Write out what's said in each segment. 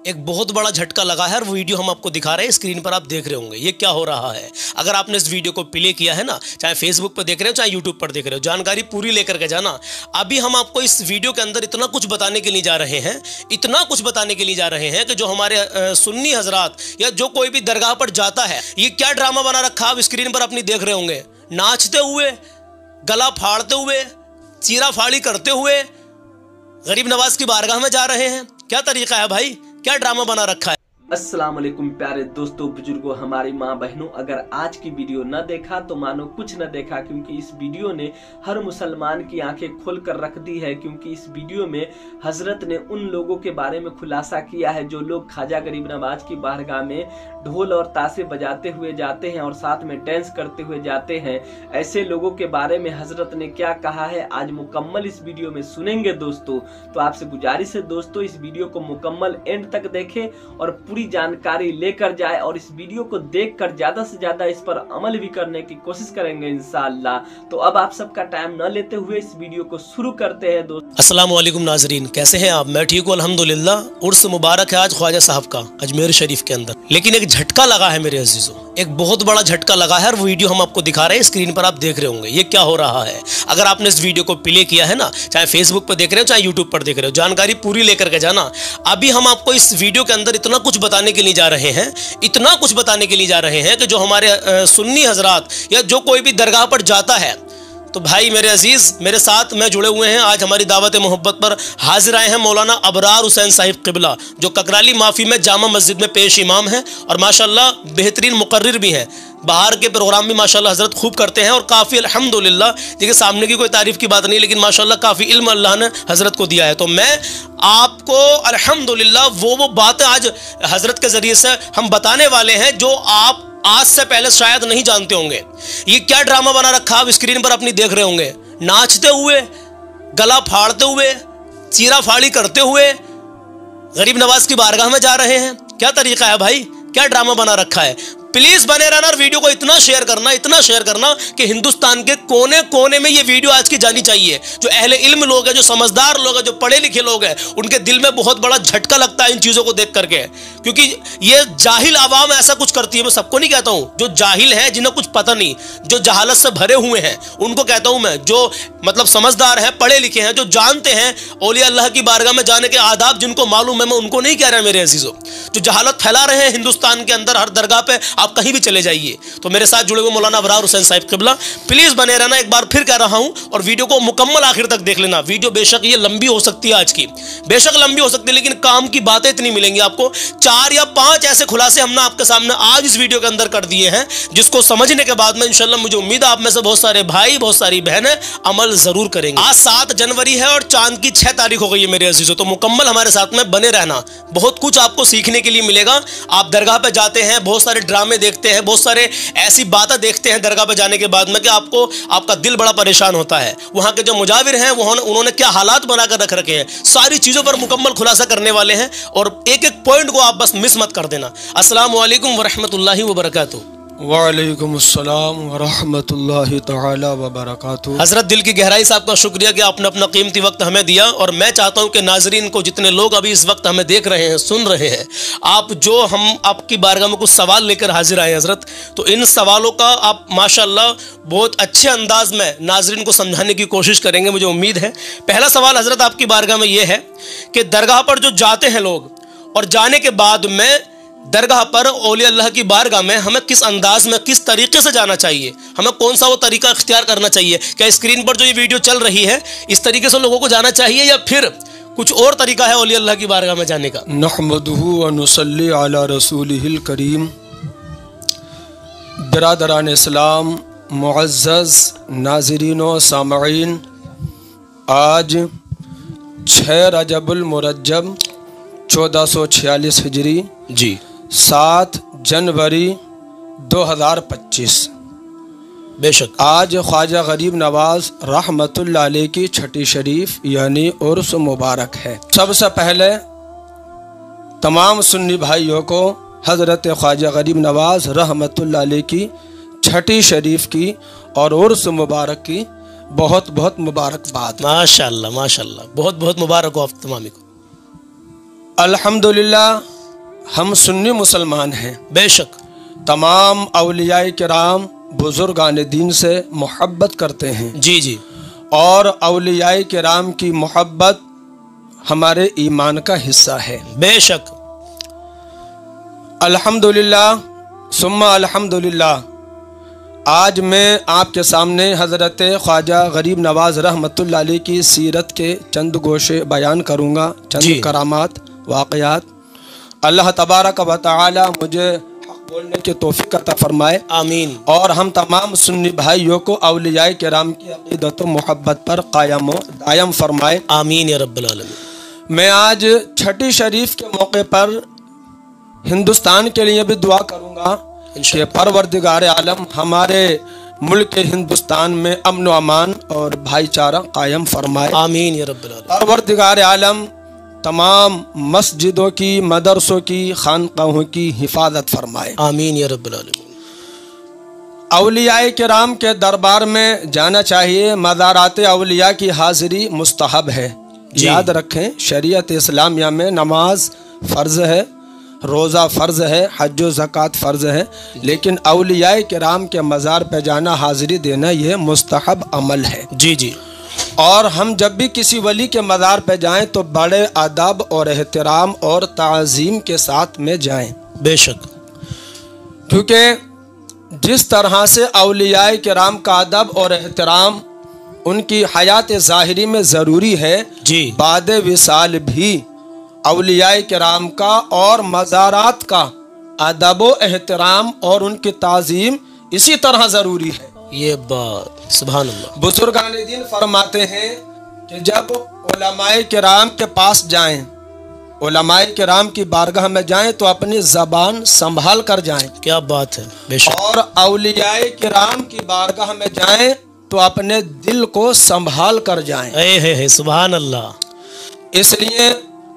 एक बहुत बड़ा झटका लगा है और वो वीडियो हम आपको दिखा रहे हैं, स्क्रीन पर आप देख रहे होंगे ये क्या हो रहा है। अगर आपने इस वीडियो को प्ले किया है ना, चाहे फेसबुक पर देख रहे हो चाहे यूट्यूब पर देख रहे हो, जानकारी पूरी लेकर के जाना। अभी हम आपको इस वीडियो के अंदर इतना कुछ बताने के लिए जा रहे हैं, इतना कुछ बताने के लिए जा रहे हैं कि जो हमारे सुन्नी हजरात या जो कोई भी दरगाह पर जाता है, ये क्या ड्रामा बना रखा आप स्क्रीन पर अपनी देख रहे होंगे। नाचते हुए, गला फाड़ते हुए, चीरा फाड़ी करते हुए गरीब नवाज की बारगाह में जा रहे हैं। क्या तरीका है भाई, क्या ड्रामा बना रखा है। अस्सलाम वालेकुम प्यारे दोस्तों, बुजुर्गों, हमारी माँ बहनों, अगर आज की वीडियो न देखा तो मानो कुछ न देखा, क्योंकि इस वीडियो ने हर मुसलमान की आंखें खोल कर रख दी है। क्योंकि इस वीडियो में हजरत ने उन लोगों के बारे में खुलासा किया है जो लोग ख्वाजा गरीब नवाज की बारगाह में ढोल और ताशे बजाते हुए जाते हैं और साथ में डांस करते हुए जाते हैं। ऐसे लोगों के बारे में हजरत ने क्या कहा है आज मुकम्मल इस वीडियो में सुनेंगे दोस्तों। तो आपसे गुजारिश है दोस्तों, इस वीडियो को मुकम्मल एंड तक देखें और पूरी जानकारी लेकर जाए, और इस वीडियो को देखकर ज्यादा से ज्यादा इस पर अमल भी करने की कोशिश करेंगे इंशाअल्लाह। तो अब आप सबका टाइम न लेते हुए इस वीडियो को शुरू करते हैं दोस्तों। अस्सलाम वालेकुम नाजरीन, कैसे हैं आप। मैं ठीक हूँ अल्हम्दुलिल्लाह। उर्स मुबारक है आज ख्वाजा साहब का अजमेर शरीफ के अंदर। लेकिन एक झटका लगा है मेरे अजीजों, एक बहुत बड़ा झटका लगा है और वो वीडियो हम आपको दिखा रहे हैं, स्क्रीन पर आप देख रहे होंगे ये क्या हो रहा है। अगर आपने इस वीडियो को प्ले किया है ना, चाहे फेसबुक पर देख रहे हो चाहे यूट्यूब पर देख रहे हो, जानकारी पूरी लेकर के जाना। अभी हम आपको इस वीडियो के अंदर इतना कुछ बताने के लिए जा रहे हैं, इतना कुछ बताने के लिए जा रहे हैं कि जो हमारे सुन्नी हजरात या जो कोई भी दरगाह पर जाता है, तो भाई मेरे अजीज मेरे साथ में जुड़े हुए हैं। आज हमारी दावत मोहब्बत पर हाजिर आए हैं मौलाना अबरार हुसैन साहिब क़िबला, जो ककराली माफ़ी में जामा मस्जिद में पेश इमाम हैं और माशाल्लाह बेहतरीन मुकर्रिर भी हैं। बाहर के प्रोग्राम भी माशाल्लाह हजरत खूब करते हैं और काफ़ी अल्हम्दुलिल्लाह, देखिए सामने की कोई तारीफ़ की बात नहीं, लेकिन माशाल्लाह काफ़ी इल्म अल्लाह ने हजरत को दिया है। तो मैं आपको अल्हम्दुलिल्लाह वो बातें आज हजरत के ज़रिए से हम बताने वाले हैं जो आप आज से पहले शायद नहीं जानते होंगे। ये क्या ड्रामा बना रखा आप स्क्रीन पर अपनी देख रहे होंगे। नाचते हुए, गला फाड़ते हुए, चीरा फाड़ी करते हुए गरीब नवाज की बारगाह में जा रहे हैं। क्या तरीका है भाई, क्या ड्रामा बना रखा है। प्लीज बने रहना और वीडियो को इतना शेयर करना कि हिंदुस्तान के कोने कोने में ये वीडियो आज की जानी चाहिए। जो अहले इल्म लोग हैं, जो समझदार लोग हैं, जो पढ़े लिखे लोग हैं, उनके दिल में बहुत बड़ा झटका लगता है इन चीजों को देख करके। क्योंकि ये जाहिल आवाम ऐसा कुछ करती है। मैं सबको नहीं कहता हूं, जो जाहिल है, जिन्हें कुछ पता नहीं, जो जहालत से भरे हुए हैं, उनको कहता हूं मैं। जो मतलब समझदार है, पढ़े लिखे हैं, जो जानते हैं औलिया अल्लाह की बारगाह में जाने के आदाब जिनको मालूम है, मैं उनको नहीं कह रहा मेरे अजीजों। जो जहालत फैला रहे हैं हिंदुस्तान के अंदर हर दरगाह पे, आप कहीं भी चले जाइए। तो मेरे साथ जुड़े हुए मौलाना अबरार हुसैन साहिब क़िबला, प्लीज बने रहना। एक बार फिर कह रहा हूं और वीडियो को मुकम्मल आखिर तक देख लेना। वीडियो बेशक ये लंबी हो सकती है, आज की बेशक लंबी हो सकती है, लेकिन काम की बातें इतनी मिलेंगी आपको। 4 या 5 ऐसे खुलासे हमने आपके सामने आज इस वीडियो के अंदर कर दिए हैं, जिसको समझने के बाद में इंशाल्लाह मुझे उम्मीद है आप में से बहुत सारे भाई, बहुत सारी बहनें अमल जरूर करेंगे। आज 7 जनवरी है और चांद की 6 तारीख हो गई है मेरे अजीजों। तो मुकम्मल हमारे साथ में बने रहना, बहुत कुछ आपको सीखने के लिए मिलेगा। आप दरगाह पे जाते हैं, बहुत सारे ड्रामे देखते हैं, बहुत सारे ऐसी बातें देखते हैं दरगाह पे जाने के बाद में कि आपका दिल बड़ा परेशान होता है। वहां के जो मुजाविर हैं उन्होंने क्या हालात बनाकर रख रखे हैं, सारी चीजों पर मुकम्मल खुलासा करने वाले हैं और एक एक पॉइंट को आप बस मिस मत कर देना। अस्सलाम वालेकुम वरहमतुल्लाहि वबरकातुहू। वालेकुम अस्सलाम वरहमतुल्लाहि तआला वबरकातुहू। हजरत दिल की गहराई से आपका शुक्रिया कि आपने अपना कीमती वक्त हमें दिया। और मैं चाहता हूं कि नाजरीन को, जितने लोग अभी इस वक्त हमें देख रहे हैं, सुन रहे हैं, आप जो हम आपकी बारगाह में कुछ सवाल लेकर हाजिर आए हजरत, तो इन सवालों का आप माशाल्लाह बहुत अच्छे अंदाज में नाजरीन को समझाने की कोशिश करेंगे, मुझे उम्मीद है। पहला सवाल हजरत आपकी बारगाह में यह है कि दरगाह पर जो जाते हैं लोग और जाने के बाद में दरगाह पर औलिया अल्लाह की बारगाह में हमें किस अंदाज में, किस तरीके से जाना चाहिए, हमें कौन सा वो तरीका इख्तियार करना चाहिए। क्या स्क्रीन पर जो ये वीडियो चल रही है इस तरीके से लोगों को जाना चाहिए या फिर कुछ और तरीका है औलिया अल्लाह की बारगाह में जाने का। नहमदुहु व नुसल्ली अला रसूलिहिल करीम। बिरादरान इस्लाम, मुअज़्ज़ज़ नाज़रीन व सामईन, आज 6 रजबुल मुरज्जब 1446 हिजरी जी 7 जनवरी 2025 बेशक आज ख्वाजा गरीब नवाज रहमतुल्लाह अलैह की छठी शरीफ यानी उर्स मुबारक है। सबसे पहले तमाम सुन्नी भाइयों को हज़रत ख्वाजा गरीब नवाज रहमतुल्लाह अलैह की छठी शरीफ की और उर्स मुबारक की बहुत बहुत मुबारकबाद। माशाअल्लाह माशाअल्लाह, बहुत बहुत मुबारक हो आप तमामी को। अल्हम्दुलिल्लाह हम सुन्नी मुसलमान हैं। बेशक। तमाम औलिया किराम बुजुर्गान दीन से मोहब्बत करते हैं। जी जी। और औलिया किराम की मोहब्बत हमारे ईमान का हिस्सा है। बेशक। अल्हम्दुलिल्लाह सुम्मा अल्हम्दुलिल्लाह, आज मैं आपके सामने हज़रत ख्वाजा गरीब नवाज रहमतुल्लाह अलैह की सीरत के चंद गोशे बयान करूँगा, चंद करामात वाक़यात। अल्लाह तबारक व तआला मुझे हक़ बोलने की तौफ़ीक़ अता फ़रमाए, आमीन। और हम तमाम सुन्नी भाइयों को औलिया किराम की अक़ीदत व मोहब्बत पर कायम व दायम फ़रमाए, आमीन या रब्बल आलमीन। मैं आज छठी शरीफ के मौके पर हिंदुस्तान के लिए भी दुआ करूँगा कि परवरदिगार आलम हमारे मुल्क हिंदुस्तान में अमन व अमान और भाईचारा कायम फरमाए, आमीन या रब्बल आलमीन। परवरदिगार आलम तमाम मस्जिदों की, मदरसों की, खानकाहों की हिफाजत फरमाए, आमीन या रब्बल आलमीन। औलिया किराम के दरबार में जाना चाहिए। मज़ारात औलिया की हाज़िरी मुस्तहब है। याद रखें, शरीयत इस्लामिया में नमाज फ़र्ज़ है, रोज़ा फ़र्ज़ है, हज व ज़कात फ़र्ज़ है, लेकिन औलिया किराम के मज़ार पे जाना, हाज़िरी देना, ये मुस्तहब अमल है। जी जी। और हम जब भी किसी वली के मज़ार पे जाएं तो बड़े अदब और एहतराम और ताज़ीम के साथ में जाएं। बेशक। क्योंकि जिस तरह से औलिया किराम का अदब और एहतराम उनकी हयात ज़ाहिरी में ज़रूरी है, जी, बाद विसाल भी औलिया किराम का और मज़ारात का अदब व एहतराम और उनकी ताज़ीम इसी तरह ज़रूरी है। ये बात सुभान अल्लाह। बुजुर्गान दीन फरमाते हैं कि जब उलमाए किराम के पास जाएं, उलमाए किराम की बारगाह में जाएं तो अपनी ज़बान संभाल कर जाएं। क्या बात है, बेशक। और औलिया किराम की बारगाह में जाएं तो अपने दिल को संभाल कर जाएं। सुभान अल्लाह। इसलिए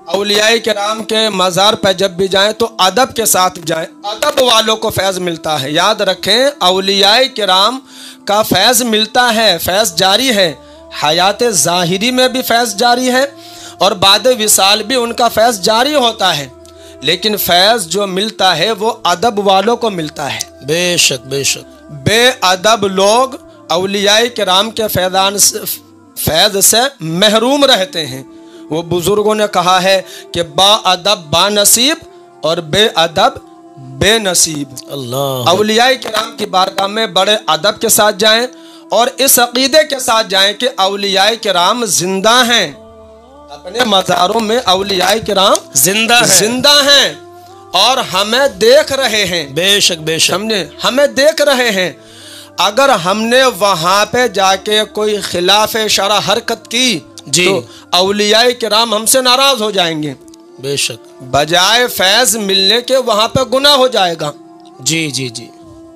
औलिया किराम के मज़ार पर जब भी जाएं तो अदब के साथ जाएं। अदब वालों को फैज़ मिलता है। याद रखें, औलिया किराम का फैज़ मिलता है, फैज़ जारी है। हयात ज़ाहिरी में भी फैज़ जारी है और बाद विसाल भी उनका फैज़ जारी होता है, लेकिन फैज़ जो मिलता है वो अदब वालों को मिलता है। बेशक बेशक। बेअदब लोग औलिया किराम के फैज़ से महरूम रहते हैं। वो बुजुर्गों ने कहा है कि बाअदब बानसीब और बेअदब बेनसीब। अल्लाह। औलिया किराम की बारगाह में बड़े अदब के साथ जाएं और इस अकीदे के साथ जाएं कि औलिया किराम जिंदा हैं। अपने मज़ारों में औलिया किराम जिंदा हैं और हमें देख रहे हैं। बेशक बेशक। समझे, हमें देख रहे हैं। अगर हमने वहां पे जाके कोई खिलाफ शरअ हरकत की जी, तो औलिया किराम हमसे नाराज हो जाएंगे। बेशक। बजाय फैज़ मिलने के वहां पे गुनाह हो जाएगा। जी जी जी।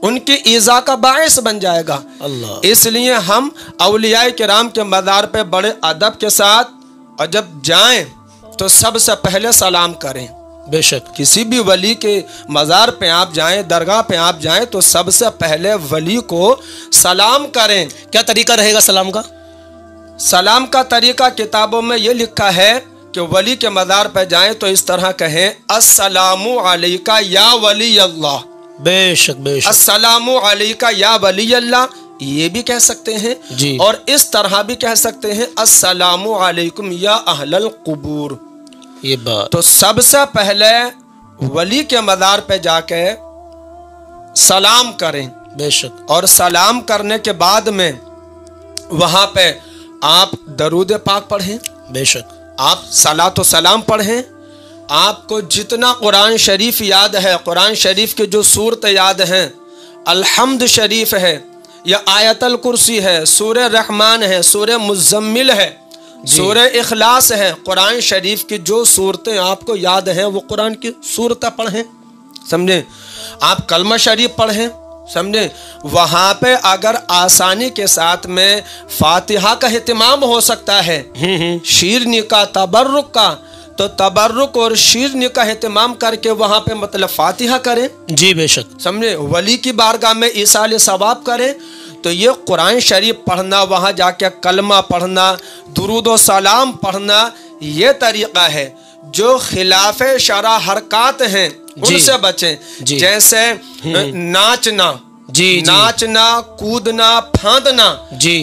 उनकी ईज़ा का बाइस बन जाएगा। अल्लाह। इसलिए हम औलिया किराम के मज़ार पे बड़े अदब के साथ, और जब जाएं तो सबसे पहले सलाम करें। बेशक। किसी भी वली के मज़ार पे आप जाएं, दरगाह पे आप जाएं तो सबसे पहले वली को सलाम करें। क्या तरीका रहेगा सलाम का? सलाम का तरीका किताबों में ये लिखा है कि वली के मज़ार पर जाएं तो इस तरह कहें, अस्सलामु अलैका या वली अल्लाह। बेशक बेशक। अस्सलामु अलैका या वली अल्लाह, ये भी कह सकते हैं जी। और इस तरह भी कह सकते हैं, अस्सलामु अलैकुम या अहलल कुबूर। ये बात। तो सबसे पहले वली के मज़ार पे जाके सलाम करें। बेशक। और सलाम करने के बाद में वहां पे आप दरूद पाक पढ़ें। बेशक। आप सलातो सलाम पढ़ें। आपको जितना कुरान शरीफ याद है, कुरान शरीफ के जो सूरत याद हैं, अलहम्द शरीफ है या आयतल कुर्सी है, सूरह रहमान है, सूरह मुज़म्मिल है, सूरह इखलास है, कुरान शरीफ की जो सूरतें आपको याद हैं वो कुरान की सूरतें पढ़ें। समझे। आप कलमा शरीफ पढ़ें। समझे। वहां पे अगर आसानी के साथ में फातिहा का एहतिमाम हो सकता है, शीरनी का, तबर्रुक का, तो तबर्रुक और शीरनी का एहतिमाम करके वहां पे मतलब फातिहा करें। जी बेशक। समझे। वली की बारगाह में ईसाल सवाब करें। तो ये कुरान शरीफ पढ़ना, वहां जाके कलमा पढ़ना, दुरूद व सलाम पढ़ना, ये तरीका है। जो खिलाफ शरा हरकत हैं उनसे बचें। जैसे नाचना, नाचना, कूदना, फांदना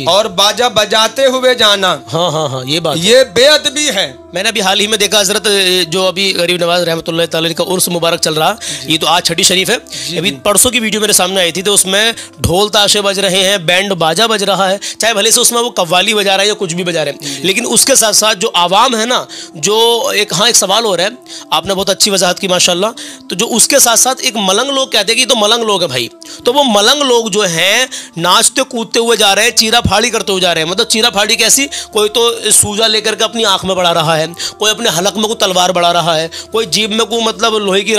और बाजा बजाते हुए जाना। हाँ, ये बात, ये बेअदबी है। मैंने अभी हाल ही में देखा हजरत, जो अभी गरीब नवाज रहमतुल्लाह तआला का उर्स मुबारक चल रहा, ये तो आज छठी शरीफ है, अभी परसों की वीडियो मेरे सामने आई थी, तो उसमें ढोल ताशे बज रहे हैं, बैंड बाजा बज रहा है, चाहे भले से उसमें वो कव्वाली बजा रहा है या कुछ भी बजा रहे हैं, लेकिन उसके साथ साथ जो आवाम है ना, जो एक सवाल हो रहा है, आपने बहुत अच्छी वजाहत की माशाल्लाह, तो जो उसके साथ साथ एक मलंग लोग कहते हैं कि तो मलंग लोग है भाई, तो वो मलंग लोग जो हैं नाचते कूदते हुए जा रहे हैं, चीरा फाड़ी करते हुए जा रहे हैं। मतलब चीरा फाड़ी कैसी, कोई तो सूजा लेकर के अपनी आंख में बढ़ा रहा है, कोई अपने हलक में कोई तलवार बढ़ा रहा है, कोई जीभ में कोई मतलब लोहे की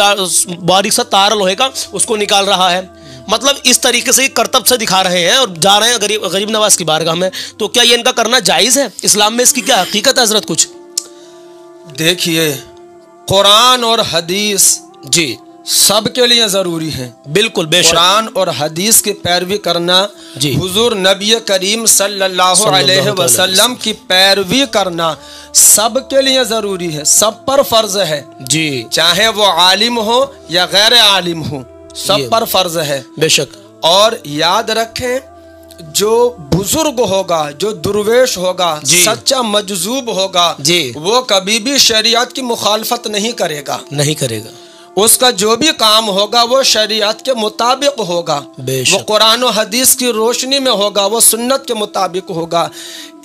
बारीक सा तार लोहे का उसको निकाल रहा है। मतलब इस तरीके से करतब से दिखा रहे हैं और जा रहे हैं गरीब नवाज की बारगाह में। तो क्या ये इनका करना जायज़ है? इस्लाम में इसकी क्या हकीकत है हजरत? कुछ देखिए, कुरान और हदीस सबके लिए जरूरी है। बिल्कुल, बेशक। कुरान और हदीस की पैरवी करना, हुजूर नबी करीम सल्लल्लाहु अलैहि वसल्लम की पैरवी करना सबके लिए जरूरी है, सब पर फर्ज है जी, चाहे वो आलिम हो या गैर आलिम हो, सब पर फर्ज है, बेशक। और याद रखें, जो बुजुर्ग होगा, जो दुर्वेश होगा, सच्चा मजजूब होगा, वो कभी भी शरीयत की मुखालफत नहीं करेगा। उसका जो भी काम होगा वो शरीयत के मुताबिक होगा, वो कुरान और हदीस की रोशनी में होगा, वो सुन्नत के मुताबिक होगा।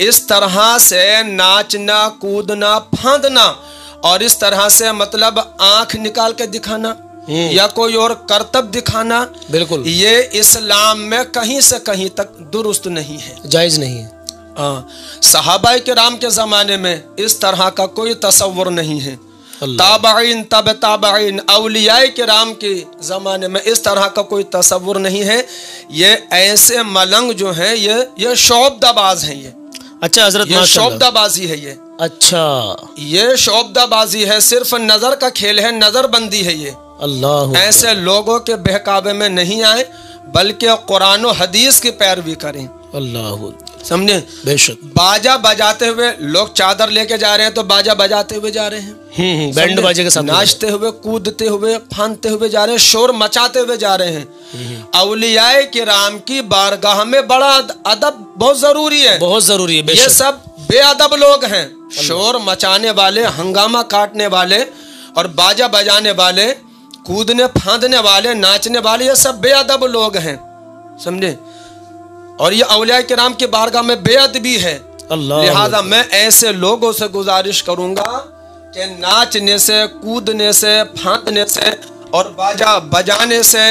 इस तरह से नाचना, कूदना, फांदना और इस तरह से मतलब आंख निकाल के दिखाना या कोई और करतब दिखाना, बिल्कुल, ये इस्लाम में कहीं से कहीं तक दुरुस्त नहीं है, जायज नहीं है। सहाबाए किराम के जमाने में इस तरह का कोई तसव्वुर नहीं है। ताबाइन, तब ताबाइन, औलियाए किराम के ज़माने में इस तरह का कोई तसव्वुर नहीं है। ये ऐसे मलंग जो हैं, ये शोबदाबाज हैं। ये अच्छा हजरत, ये शोबदाबाजी है। ये अच्छा, ये शोबदाबाजी है, सिर्फ नजर का खेल है, नजर बंदी है। ये अल्लाह, ऐसे लोगों के बहकावे में नहीं आए, बल्कि कुरान और हदीस की पैरवी करें। अल्लाह, समझे? बेशक। बाजा बजाते हुए लोग चादर लेके जा रहे हैं तो बाजा बजाते हुए जा रहे हैं, बैंड बाजे के साथ नाचते हुए, कूदते हुए, फांदते हुए जा रहे हैं, शोर मचाते हुए जा रहे हैं। औलियाए किराम की बारगाह में बड़ा अदब बहुत जरूरी है, बहुत जरूरी है। ये सब बेअदब लोग हैं, शोर मचाने वाले, हंगामा काटने वाले और बाजा बजाने वाले, कूदने फांदने वाले, नाचने वाले, ये सब बेअदब लोग हैं, समझे? और ये औलिया किराम की बारगाह में बेअदबी है। लिहाजा मैं ऐसे लोगों से गुजारिश करूंगा कि नाचने से, कूदने से, फांदने से और बाजा बजाने से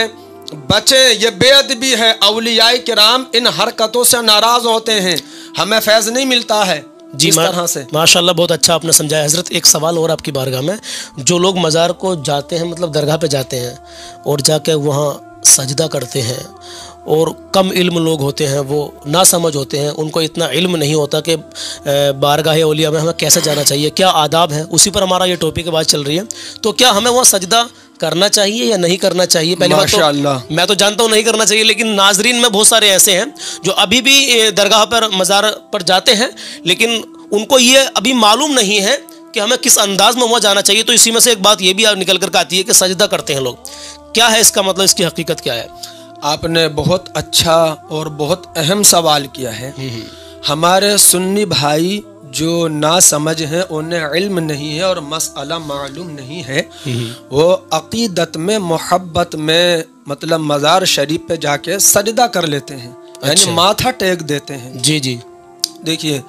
बचे। ये बेअदबी है। औलिया किराम इन हरकतों से नाराज होते हैं, हमें फैज नहीं मिलता है जी। इस तरह से माशाल्लाह बहुत अच्छा आपने समझाया हजरत। एक सवाल और आपकी बारगाह में, जो लोग मज़ार को जाते हैं, मतलब दरगाह पे जाते हैं और जाके वहाँ सजदा करते हैं, और कम इल्म लोग होते हैं, वो ना समझ होते हैं, उनको इतना इल्म नहीं होता कि बारगाह औलिया में हमें कैसे जाना चाहिए, क्या आदाब है, उसी पर हमारा ये टॉपिक की बात चल रही है। तो क्या हमें वहाँ सजदा करना चाहिए या नहीं करना चाहिए? पहले बात तो मैं तो जानता हूँ नहीं करना चाहिए, लेकिन नाजरीन में बहुत सारे ऐसे हैं जो अभी भी दरगाह पर, मज़ार पर जाते हैं, लेकिन उनको ये अभी मालूम नहीं है कि हमें किस अंदाज में वहाँ जाना चाहिए। तो इसी में से एक बात ये भी निकल कर आती है कि सजदा करते हैं लोग, क्या है इसका मतलब, इसकी हकीकत क्या है? आपने बहुत अच्छा और बहुत अहम सवाल किया है। हमारे सुन्नी भाई जो ना समझ हैं, उन्हें इल्म नहीं है और मसला मालूम नहीं है, वो अकीदत में, मोहब्बत में, मतलब मज़ार शरीफ पे जाके सजदा कर लेते हैं, यानी माथा टेक देते हैं। जी जी। देखिए,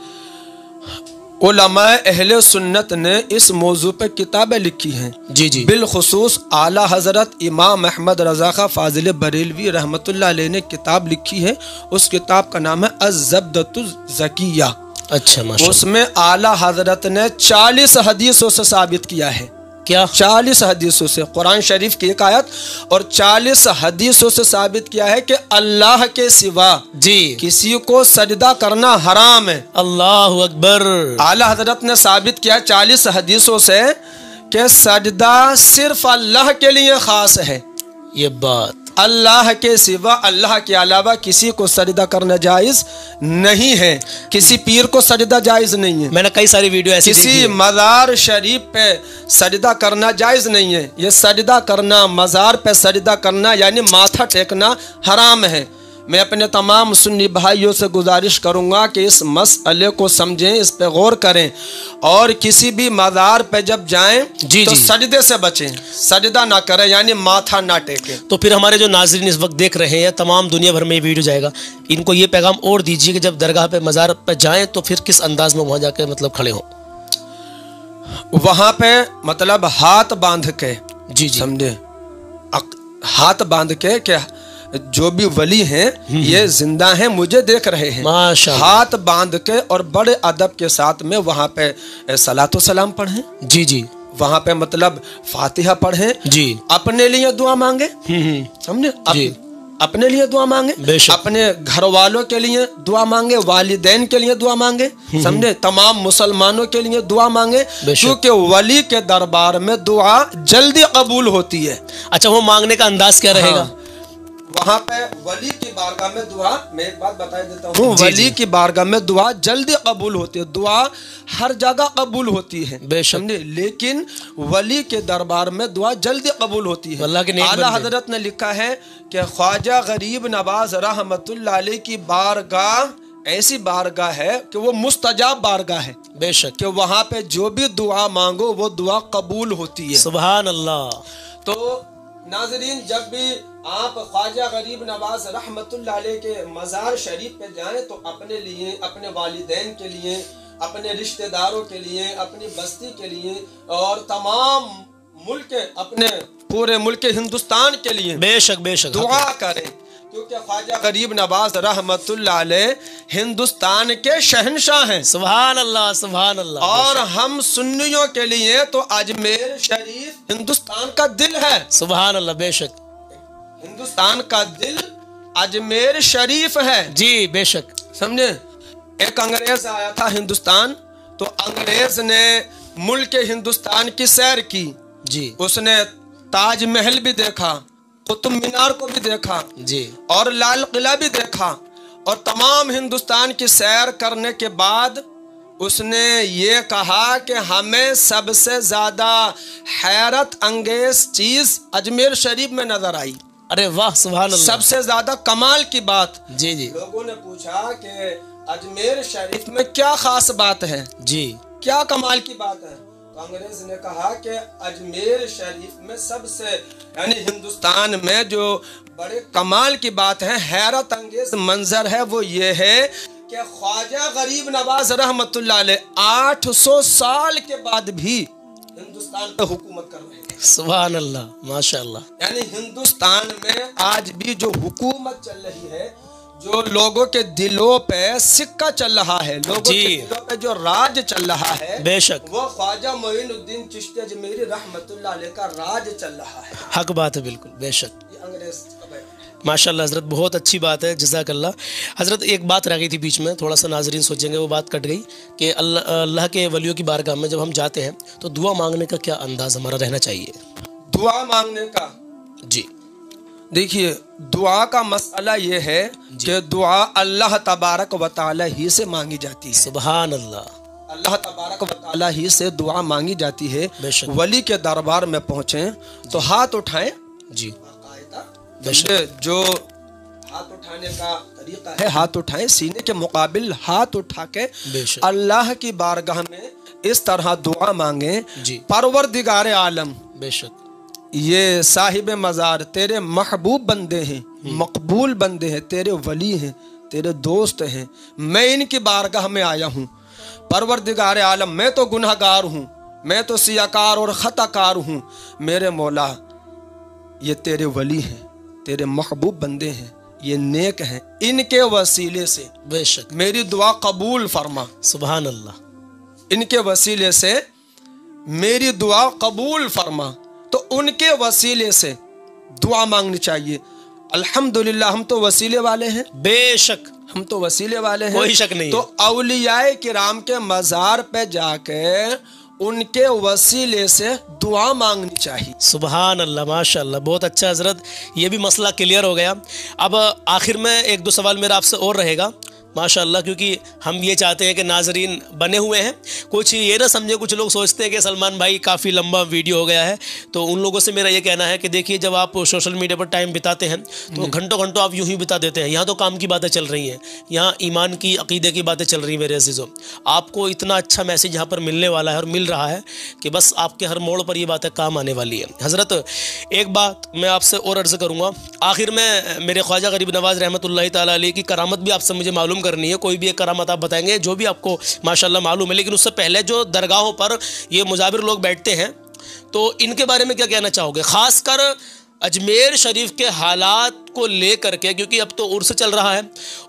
उलमाए अहले सुन्नत ने इस मौजू पे किताबें लिखी हैं। जी जी। बिलखुसूस आला हजरत इमाम अहमद रज़ा खां फाजिल बरेलवी रहमतुल्लाह अलैह ने किताब लिखी है। उस किताब का नाम है अज़्ज़ब्दतुज़ ज़किया। अच्छा, माशाअल्लाह। उसमें आला हजरत ने 40 हदीसों से साबित किया है। क्या? 40 हदीसों से, कुरान शरीफ की एक आयत और 40 हदीसों से साबित किया है कि अल्लाह के सिवा जी किसी को सजदा करना हराम है। अल्लाहु अकबर। आला हजरत ने साबित किया 40 हदीसों से कि सजदा सिर्फ अल्लाह के लिए खास है। ये बात अल्लाह के सिवा, अल्लाह के अलावा किसी को सजदा करना जायज नहीं है, किसी पीर को सजदा जायज नहीं है। मैंने कई सारी वीडियो ऐसी देखी किसी है। मज़ार शरीफ पे सजदा करना जायज नहीं है। ये सजदा करना, मज़ार पे सजदा करना यानी माथा टेकना हराम है। मैं अपने तमाम सुन्नी भाइयों से गुजारिश करूंगा कि इस मसले को समझें, इस पे गौर करें और किसी भी मज़ार पे जब जाएं तो सजदे से बचें, सजदा ना करें यानी माथा ना टेकें। तो फिर हमारे जो नाज़रीन इस वक्त देख रहे हैं, तमाम दुनिया भर में ये वीडियो जाएगा, इनको ये पैगाम और दीजिए कि जब दरगाह पे, मज़ार पे जाएं तो फिर किस अंदाज में वहाँ जाके मतलब खड़े हों। वहाँ पे मतलब हाथ बांध के, जी जी समझे, हाथ बांध के क्या जो भी वली हैं ये जिंदा हैं, मुझे देख रहे हैं, माशाअल्लाह, हाथ बांध के और बड़े अदब के साथ में वहाँ पे सलातो सलाम पढ़ें। जी जी वहाँ पे मतलब फातिहा पढ़ें, जी, अपने लिए दुआ मांगे, समझे, अपने लिए दुआ मांगे, अपने घर वालों के लिए दुआ मांगे, वालिदैन के लिए दुआ मांगे, समझे, तमाम मुसलमानों के लिए दुआ मांगे, क्योंकि वली के दरबार में दुआ जल्दी कबूल होती है। अच्छा, वो मांगने का अंदाज क्या रहेगा? वहाँ पे वली की बारगाह में दुआ, मैं एक बात बता देता हूँ, वली की बारगाह में दुआ जल्दी कबूल होती है। दुआ हर जगह कबूल होती है, समझे, लेकिन वली के दरबार में दुआ जल्दी कबूल होती है। आला हजरत ने लिखा है कि ख्वाजा गरीब नवाज रहमतुल्लाह अलैह की बारगाह ऐसी बारगाह है कि वो मुस्तजाब बारगाह है, बेशक, कि वहाँ पे जो भी दुआ मांगो वो दुआ कबूल होती है। सुभान अल्लाह। तो नाजरीन, जब भी आप ख्वाजा गरीब नवाज रहमतुल्लाह अलैह के मज़ार शरीफ पे जाएं तो अपने लिए, अपने वालिदैन के लिए, अपने रिश्तेदारों के लिए, अपनी बस्ती के लिए और तमाम मुल्क, अपने पूरे मुल्क हिंदुस्तान के लिए बेशक बेशक दुआ करें, क्योंकि ख्वाजा गरीब नवाज रहमतुल्लाह अलैह हिंदुस्तान के शहंशाह हैं। सुभान अल्लाह, सुभान अल्लाह। और हम सुन्नियों के लिए तो अजमेर शरीफ हिंदुस्तान का दिल है। सुभान अल्लाह, बेशक, हिंदुस्तान का दिल अजमेर शरीफ है। जी बेशक, समझे। एक अंग्रेज आया था हिंदुस्तान, तो अंग्रेज ने मुल्क हिंदुस्तान की सैर की, जी, उसने ताजमहल भी देखा, कुतुब मीनार को भी देखा, जी, और लाल किला भी देखा, और तमाम हिंदुस्तान की सैर करने के बाद उसने ये कहा कि हमें सबसे ज्यादा हैरत अंगेज चीज अजमेर शरीफ में नजर आई। अरे वाह, सुभान अल्लाह, सबसे ज्यादा कमाल की बात। जी जी। लोगों ने पूछा कि अजमेर शरीफ में क्या खास बात है, जी, क्या कमाल की बात है? तो अंग्रेज ने कहा कि अजमेर शरीफ में सबसे, यानी हिंदुस्तान में जो बड़े कमाल की बात है, हैरत अंगेज मंजर है, वो ये है कि ख्वाजा गरीब नवाज रहमतुल्लाह अलैह 800 साल के बाद भी हिंदुस्तान पे हुकूमत कर रहे हैं। सुभान अल्लाह, माशाअल्लाह। यानी हिंदुस्तान में आज भी जो हुकूमत चल रही है, जो लोगों के दिलों पे सिक्का चल रहा है, लोगों के दिलों पे जो राज चल रहा है, बेशक, वो ख्वाजा मोइनुद्दीन चिश्ती अजमेरी रहमतुल्लाह अलैह का राज चल रहा है। हक बात है, बिल्कुल, बेशक। ये अंग्रेज माशाअल्लाह हज़रत, बहुत अच्छी बात है, जज़ाकल्लाह। हज़रत, एक बात रह गई थी बीच में, थोड़ा सा नाजरीन सोचेंगे, वो बात कट गई कि अल्लाह के वलियों की बारगाह में जब हम जाते हैं तो दुआ मांगने का क्या अंदाज़ हमारा रहना चाहिए? दुआ मांगने का, जी देखिए, दुआ का मसला ये है कि दुआ अल्लाह तबारक व तआला ही से मांगी जाती है। सुभान अल्लाह, अल्लाह तबारक व तआला ही से दुआ मांगी जाती है। वली के दरबार में पहुँचे तो हाथ उठाएं, जी, जो हाथ उठाने का तरीका है, हाथ उठाएं, सीने के मुकाबिल हाथ उठा के अल्लाह की बारगाह में इस तरह दुआ मांगे, परवरदिगार आलम, बेशक, ये साहिब मज़ार तेरे महबूब बंदे हैं, मकबूल बंदे हैं, तेरे वली हैं, तेरे दोस्त हैं, मैं इनकी बारगाह में आया हूँ। परवरदिगार आलम, मैं तो गुनहगार हूँ, मैं तो सियाकार और ख़ताकार हूँ, मेरे मौला ये तेरे वली हैं, तेरे महबूब बंदे हैं, ये नेक हैं, इनके वसीले से बेशक मेरी दुआ कबूल फरमा। सुभान अल्लाह, इनके वसीले से मेरी दुआ कबूल फरमा। तो उनके वसीले से दुआ मांगनी चाहिए। अल्हम्दुलिल्लाह, हम तो वसीले वाले हैं, बेशक हम तो वसीले वाले हैं, कोई शक नहीं। तो औलियाए किराम के मज़ार पे जाके उनके वसीले से दुआ मांगनी चाहिए। सुबहान अल्लाह, माशाअल्लाह, बहुत अच्छा हज़रत, ये भी मसला क्लियर हो गया। अब आखिर में एक दो सवाल मेरा आपसे और रहेगा माशाअल्लाह, क्योंकि हम ये चाहते हैं कि नाजरीन बने हुए हैं, कुछ ये ना समझे, कुछ लोग सोचते हैं कि सलमान भाई काफ़ी लंबा वीडियो हो गया है। तो उन लोगों से मेरा ये कहना है कि देखिए, जब आप सोशल मीडिया पर टाइम बिताते हैं तो घंटों घंटों आप यूं ही बिता देते हैं। यहाँ तो काम की बातें चल रही हैं, यहाँ ईमान की, अकीदे की बातें चल रही हैं। मेरे अजीज़ों, आपको इतना अच्छा मैसेज यहाँ पर मिलने वाला है और मिल रहा है कि बस आपके हर मोड़ पर ये बातें काम आने वाली है। हज़रत, एक बात मैं आपसे और अर्ज़ करूँगा, आखिर में मेरे ख्वाजा गरीब नवाज़ रहमतुल्लाह ताला अलैह की करामत भी आपसे मुझे मालूम करनी है। कोई भी एक करामत आप बताएंगे जो भी आपको माशाल्लाह मालूम है, लेकिन उससे पहले जो दरगाहों पर ये मुजाबिर लोग बैठते हैं, तो इनके बारे में क्या कहना चाहोगे, खासकर अजमेर शरीफ के हालात को लेकर के? क्योंकि अब तो उर्स चल रहा है,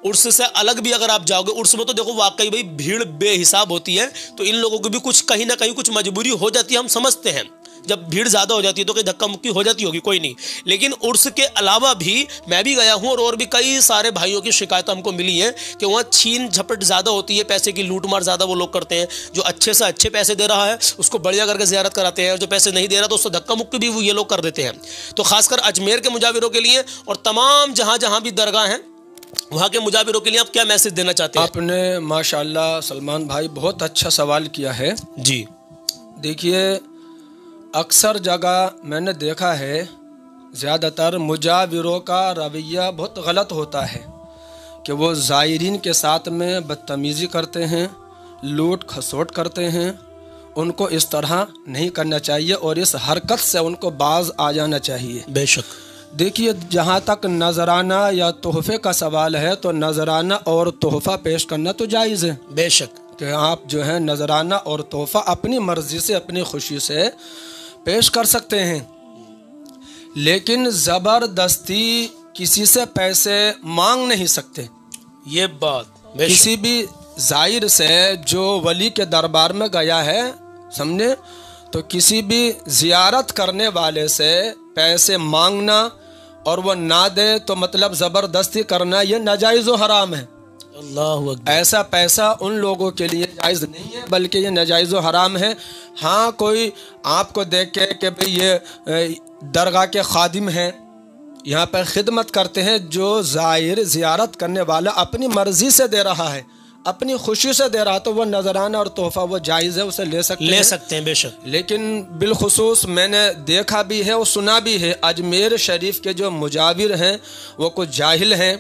उर्स से अलग भी अगर आप जाओगे, उर्स में तो देखो वाकई भाई भीड़ बेहिसाब होती है, तो इन लोगों को भी कुछ कहीं ना कहीं कुछ मजबूरी हो जाती है, हम समझते हैं। जब भीड़ ज़्यादा हो जाती है तो कहीं धक्का मुक्की हो जाती होगी, कोई नहीं, लेकिन उर्स के अलावा भी मैं भी गया हूँ और भी कई सारे भाइयों की शिकायत हमको मिली है कि वहाँ छीन झपट ज़्यादा होती है, पैसे की लूट मार ज़्यादा वो लोग करते हैं। जो अच्छे से अच्छे पैसे दे रहा है उसको बढ़िया करके ज़ियारत कराते हैं, और जो पैसे नहीं दे रहा तो उसको धक्का मुक्की भी ये लोग कर देते हैं। तो खासकर अजमेर के मुजाविरों के लिए और तमाम जहाँ भी दरगाह हैं वहाँ के मुजाविरों के लिए आप क्या मैसेज देना चाहते हैं? आपने माशाल्लाह सलमान भाई बहुत अच्छा सवाल किया है जी। देखिए, अक्सर जगह मैंने देखा है ज़्यादातर मुजाविरों का रवैया बहुत गलत होता है कि वो ज़ायरीन के साथ में बदतमीज़ी करते हैं, लूट खसोट करते हैं। उनको इस तरह नहीं करना चाहिए और इस हरकत से उनको बाज आ जाना चाहिए। बेशक। देखिए, जहाँ तक नजराना या तोहफे का सवाल है तो नजराना और तोहफा पेश करना तो जायज़ है। बेशक कि आप जो है नजराना और तोहफा अपनी मर्ज़ी से, अपनी खुशी से पेश कर सकते हैं, लेकिन ज़बरदस्ती किसी से पैसे मांग नहीं सकते। ये बात किसी भी ज़ाहिर से जो वली के दरबार में गया है, समझे, तो किसी भी ज़ियारत करने वाले से पैसे मांगना और वो ना दे तो मतलब ज़बरदस्ती करना, ये नाजायज़ व हराम है। अल्लाहु अकबर। ऐसा पैसा उन लोगों के लिए जायज़ नहीं है, बल्कि ये नाजायज़ व हराम है। हाँ, कोई आपको देख के कि भाई ये दरगाह के खादिम हैं, यहाँ पर खिदमत करते हैं, जो ज़ाहिर ज़ियारत करने वाला अपनी मर्ज़ी से दे रहा है, अपनी खुशी से दे रहा, तो वो नजराना और तोहफा वो जायज़ है, उसे ले सकते हैं बेशक। लेकिन बिलखुसूस मैंने देखा भी है और सुना भी है, अजमेर शरीफ के जो मुजाविर हैं वो कुछ जाहिल हैं,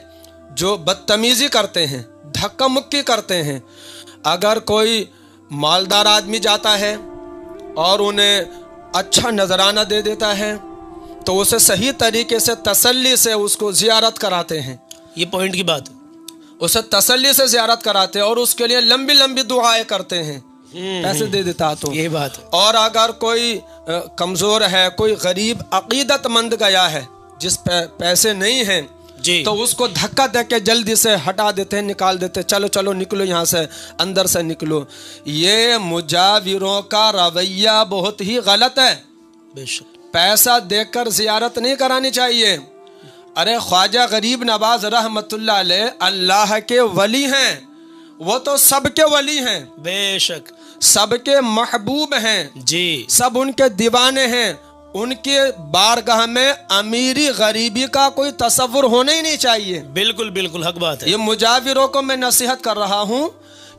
जो बदतमीज़ी करते हैं, धक्का मुक्की करते हैं। अगर कोई मालदार आदमी जाता है और उन्हें अच्छा नजराना दे देता है तो उसे सही तरीके से तसल्ली से उसको ज़ियारत कराते हैं। ये पॉइंट की बात है, उसे तसल्ली से ज़ियारत कराते हैं और उसके लिए लंबी लंबी दुआएं करते हैं, पैसे दे देता तो ये बात है। और अगर कोई कमज़ोर है, कोई गरीब अकीदतमंद गया है जिस पे पैसे नहीं हैं जी, तो उसको धक्का दे के जल्दी से हटा देते हैं, निकाल देते हैं, चलो चलो निकलो यहाँ से, अंदर से निकलो। ये मुजाविरों का रवैया बहुत ही गलत है। बेशक। पैसा देकर ज़ियारत नहीं करानी चाहिए। अरे ख्वाजा गरीब नवाज रहमतुल्लाह अलैह अल्लाह के वली हैं, वो तो सबके वली हैं, बेशक, सबके महबूब हैं जी, सब उनके दीवाने हैं। उनके बारगाह में अमीरी गरीबी का कोई तसव्वुर होना ही नहीं चाहिए। बिल्कुल बिल्कुल हक बात है। ये मुजाविरों को मैं नसीहत कर रहा हूँ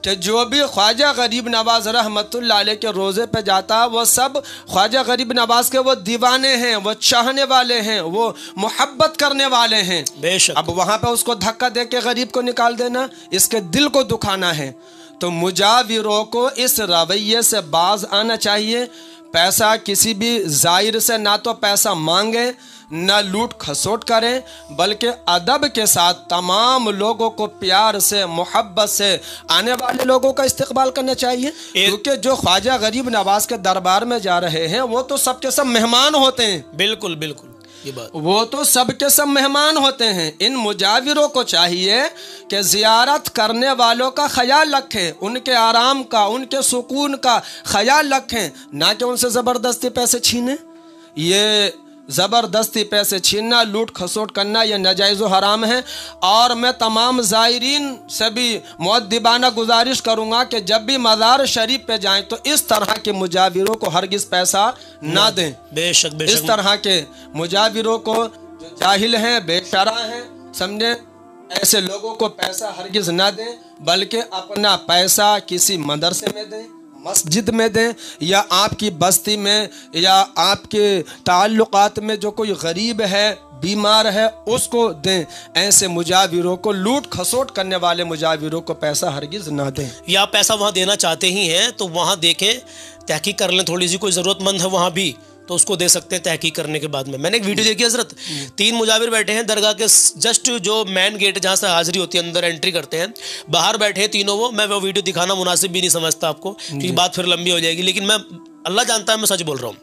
कि जो भी ख्वाजा गरीब नवाज रहमतुल्लाह अलैह के रोज़े पे जाता, वो सब ख्वाजा गरीब नवाज के वो दीवाने हैं, वो चाहने वाले हैं, वो मोहब्बत करने वाले हैं। बेशक। अब वहाँ पे उसको धक्का दे के गरीब को निकाल देना, इसके दिल को दुखाना है। तो मुजाविरों को इस रवैये से बाज आना चाहिए। पैसा किसी भी ज़ाहिर से ना तो पैसा मांगे, ना लूट खसोट करें, बल्कि अदब के साथ तमाम लोगों को प्यार से, मोहब्बत से आने वाले लोगों का इस्तकबाल करना चाहिए। क्योंकि जो ख्वाजा गरीब नवाज के दरबार में जा रहे हैं वो तो सबके सब मेहमान होते हैं। बिल्कुल बिल्कुल ये बात, वो तो सबके सब मेहमान होते हैं। इन मुजाविरों को चाहिए कि ज़ियारत करने वालों का ख्याल रखें, उनके आराम का, उनके सुकून का ख्याल रखें, ना कि उनसे ज़बरदस्ती पैसे छीने। ये ज़बरदस्ती पैसे छीनना, लूट खसोट करना यह नाजायज़ व हराम है। और मैं तमाम ज़ायरीन से भी मुअद्दिबाना गुजारिश करूँगा कि जब भी मज़ार शरीफ पे जाएं तो इस तरह के मुजाविरों को हरगिज़ पैसा ना दें। बेशक बेशक। इस तरह के मुजाविरों को, जो जाहिल हैं, बेशरा हैं, समझे, ऐसे लोगों को पैसा हरगिज़ ना दें, बल्कि अपना पैसा किसी मदरसे में दें, मस्जिद में दें, या आपकी बस्ती में या आपके ताल्लुकात में जो कोई गरीब है, बीमार है, उसको दें। ऐसे मुजाविरों को, लूट खसोट करने वाले मुजाविरों को पैसा हरगिज़ ना दें। या आप पैसा वहाँ देना चाहते ही हैं तो वहाँ देखें, तहकीक कर लें, थोड़ी सी कोई ज़रूरतमंद है वहाँ भी तो उसको दे सकते हैं तहकीक करने के बाद में। मैंने एक वीडियो देखी हज़रत, 3 मुजाविर बैठे हैं दरगाह के जस्ट जो मेन गेट जहाँ से हाजिरी होती है, अंदर एंट्री करते हैं, बाहर बैठे हैं तीनों वो। मैं वो वीडियो दिखाना मुनासिब भी नहीं समझता आपको, क्योंकि बात फिर लंबी हो जाएगी, लेकिन मैं, अल्लाह जानता है मैं सच बोल रहा हूँ।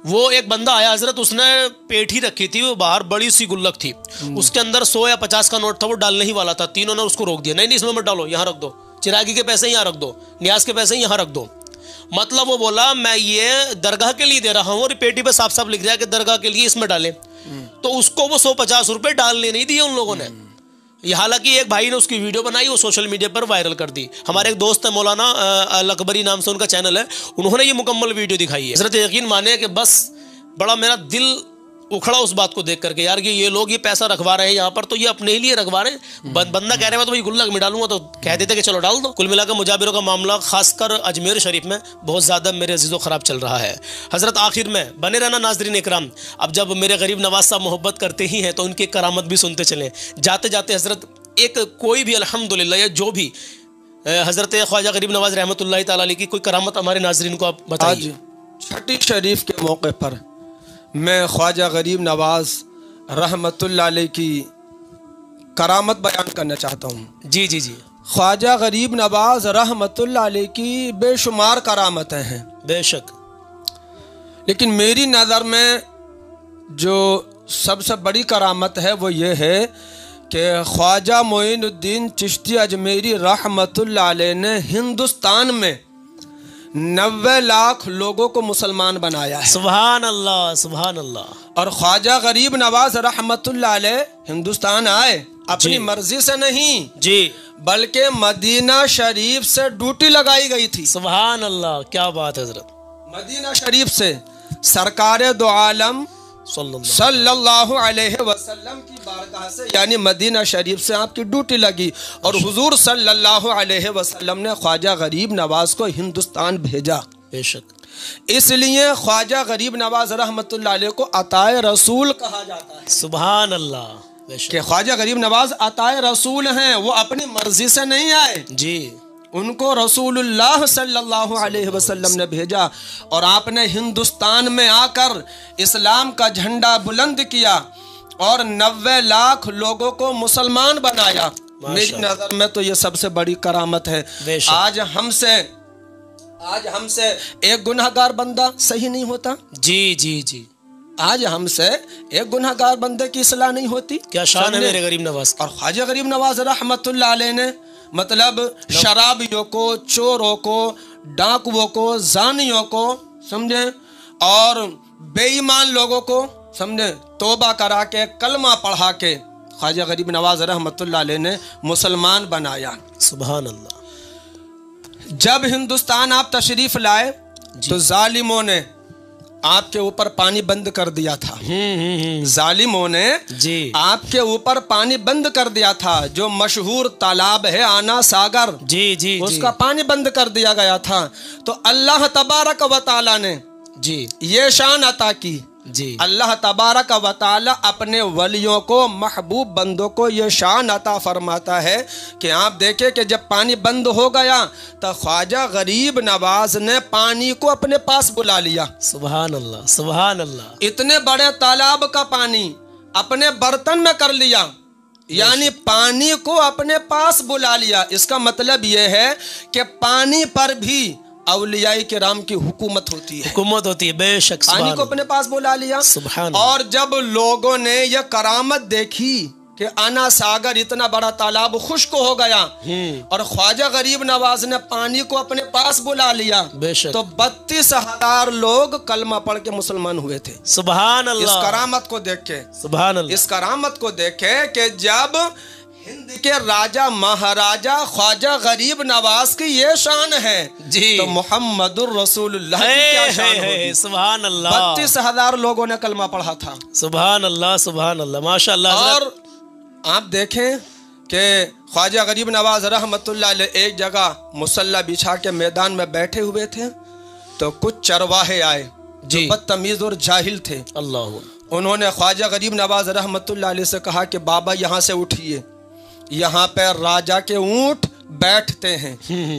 वो एक बंदा आया हज़रत, उसने पेठी रखी थी, वो बाहर बड़ी सी गुल्लक थी, उसके अंदर 100 या 50 का नोट था, वो डालने ही वाला था। तीनों ने उसको रोक दिया, नहीं इसमें मत डालो, यहाँ रख दो, चिरागी के पैसे यहाँ रख दो, न्याज के पैसे यहाँ रख दो। मतलब वो बोला मैं ये दरगाह के लिए दे रहा हूँ, और पेटी पे साफ साफ लिख दिया कि दरगाह के लिए इसमें डालें। तो उसको वो 150 रुपए डालने नहीं दिए उन लोगों ने। हालांकि एक भाई ने उसकी वीडियो बनाई, वो सोशल मीडिया पर वायरल कर दी। हमारे एक दोस्त है मौलाना अलकबरी नाम से उनका चैनल है, उन्होंने ये मुकम्मल वीडियो दिखाई है। हज़रत यकीन माने कि बस बड़ा मेरा दिल उखड़ा उस बात को देख करके, यार कि ये लोग ये पैसा रखवा रहे हैं यहाँ पर, तो ये अपने ही लिए रखवा रहे हैं। बंदा कह रहे हैं मैं तो भाई गुल्लक में डालूंगा, तो कह देते कि चलो डाल दो। कुल मिलाकर मुजाबिरों का मामला खासकर अजमेर शरीफ में बहुत ज़्यादा मेरे अजीज़ों ख़राब चल रहा है। हज़रत आखिर में बने रहना नाज़रीन इकराम, अब जब मेरे गरीब नवाज साहब मोहब्बत करते ही हैं तो उनकी करामत भी सुनते चलें। जाते जाते हज़रत एक कोई भी अल्हम्दुलिल्लाह या जो भी हज़रत ख्वाजा गरीब नवाज रहमतुल्लाह ताला अलैह की कोई करामत हमारे नाज़रीन को आप बताइए। छठी शरीफ के मौके पर मैं ख्वाजा गरीब नवाज रहमतुल्लाह अलैह की करामत बयान करना चाहता हूँ। जी जी जी। ख्वाजा गरीब नवाज रहमतुल्लाह अलैह की बेशुमार करामतें हैं, बेशक, लेकिन मेरी नज़र में जो सबसे बड़ी करामत है वो ये है कि ख्वाजा मोइनुद्दीन चिश्ती अजमेरी रहमतुल्लाह अलैह ने हिंदुस्तान में 90 लाख लोगों को मुसलमान बनाया है। सुभान अल्लाह, सुभान अल्लाह। और ख्वाजा गरीब नवाज रहमतुल्लाह अलैह हिंदुस्तान आए अपनी मर्जी से नहीं जी, बल्कि मदीना शरीफ से ड्यूटी लगाई गई थी। सुभान अल्लाह, क्या बात है हज़रत। मदीना शरीफ से सरकार दो आलम सल्लल्लाहु अलैहि वसल्लम की बारगाह से, यानी मदीना शरीफ से आपकी ड्यूटी लगी, और हुजूर सल्लल्लाहु अलैहि वसल्लम ने ख्वाजा गरीब नवाज को हिंदुस्तान भेजा। बेशक। इसलिए ख्वाजा गरीब नवाज रहमतुल्लाह अलैह को अताए रसूल कहा जाता है। सुभान अल्लाह, कि ख्वाजा गरीब नवाज अताए रसूल हैं, वो अपनी मर्जी से नहीं आए जी, उनको रसूलुल्लाह सल्लल्लाहु अलैहि वसल्लम ने भेजा, और आपने हिंदुस्तान में आकर इस्लाम का झंडा बुलंद किया और 90 लाख लोगों को मुसलमान बनाया। मेरी नज़र में तो ये सबसे बड़ी करामत है। आज हमसे एक गुनहगार बंदा सही नहीं होता। जी जी जी। आज हमसे एक गुनहगार बंदे की इस्लाह नहीं होती। क्या शान है मेरे गरीब नवाज। और ख्वाजा गरीब नवाज रहमतुल्लाह अलैह ने मतलब शराबियों को, चोरों को, डाकुओं को, जानियों को, समझे, और बेईमान लोगों को, समझे, तौबा करा के, कलमा पढ़ा के ख्वाजा गरीब नवाज रहमतुल्लाह अलैह ने मुसलमान बनाया। सुभान अल्लाह। जब हिंदुस्तान आप तशरीफ लाए तो जालिमों ने आपके ऊपर पानी बंद कर दिया था। जालिमों ने जी आपके ऊपर पानी बंद कर दिया था। जो मशहूर तालाब है आना सागर, जी जी, उसका पानी बंद कर दिया गया था। तो अल्लाह तबारक व तआला ने जी ये शान अता की। जी, अल्लाह तबारक व तआला अपने वलियों को, महबूब बंदों को ये शान अता फरमाता है कि आप देखें कि जब पानी बंद हो गया तो ख्वाजा गरीब नवाज ने पानी को अपने पास बुला लिया। सुभान अल्लाह, सुभान अल्लाह। इतने बड़े तालाब का पानी अपने बर्तन में कर लिया, यानी पानी को अपने पास बुला लिया। इसका मतलब यह है कि पानी पर भी औलियाई किराम की हुकूमत होती है, हुकूमत होती है। बेशक। पानी को अपने पास बुला लिया। सुभान। और जब लोगों ने यह करामत देखी कि आना सागर इतना बड़ा तालाब खुश्क हो गया और ख्वाजा गरीब नवाज ने पानी को अपने पास बुला लिया, बेशक। तो 32,000 लोग कलमा पढ़ के मुसलमान हुए थे। सुभान इस अल्लाह, करामत को देख के, सुभान अल्लाह, इस करामत को देखे कि जब हिंद के राजा महाराजा ख्वाजा गरीब नवाज की ये शान है जी, तो मोहम्मदुर रसूलुल्लाह की क्या शान होगी। सुभान अल्लाह, 32,000 लोगों ने कलमा पढ़ा था। सुभान अल्लाह, सुभान अल्लाह, माशाअल्लाह। और आप देखें कि ख्वाजा गरीब नवाज रहमतुल्लाह अलैह एक जगह मुसल्ला बिछा के मैदान में बैठे हुए थे, तो कुछ चरवाहे आए जो बदतमीज और जाहिल थे। अल्लाह, उन्होंने ख्वाजा गरीब नवाज रहमतुल्लाह अलैह से कहा कि बाबा यहाँ से उठिए, यहाँ पे राजा के ऊंट बैठते हैं।